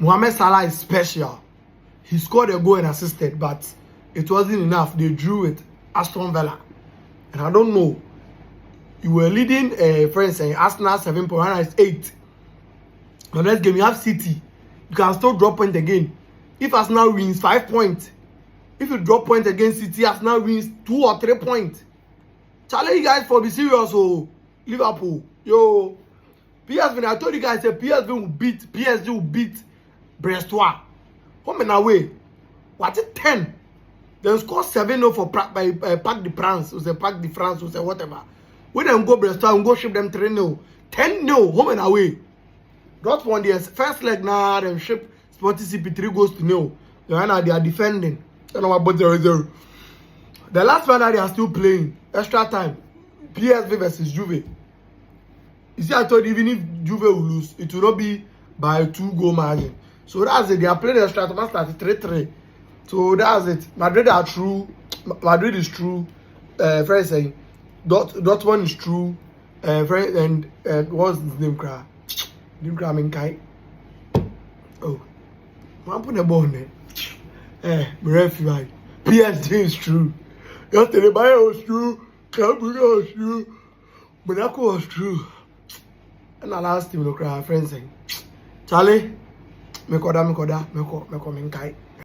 Mohamed Salah is special. He scored a goal and assisted, but it wasn't enough. They drew with Aston Villa. And I don't know. You were leading, for instance, Arsenal 7 points, and it's 8. The next game, you have City. You can still drop point again. If Arsenal wins 5 points, if you drop point against City, Arsenal wins 2 or 3 points. Challenge you guys for be serious, oh, Liverpool. Yo, PSV, I told you guys that PSG will beat Brest. Home and away. What it 10? Then score 7-0 for Parc de France, or the Parc de France, or the whatever. When them go Brest, and go ship them 3-0. 10-0, home and away. Dortmund, the first leg, now them ship Sporting CP 3 goes to 0. They are defending. They know about 0-0. The last one that they are still playing, extra time, PSV versus Juve. You see, I told you, even if Juve will lose, it will not be by 2-goal margin. So that's it. They are playing extra time, start 3-3. So that's it. Madrid are true. Madrid is true. Friend saying, Dortmund is true. And what's his name? Minkai. Oh, I'm putting a ball on there. Referee. PSG is true. Yesterday, Bayern was true. Cambridge was true. Monaco was true. And the last team, friends saying, Charlie, me koda, Minkai.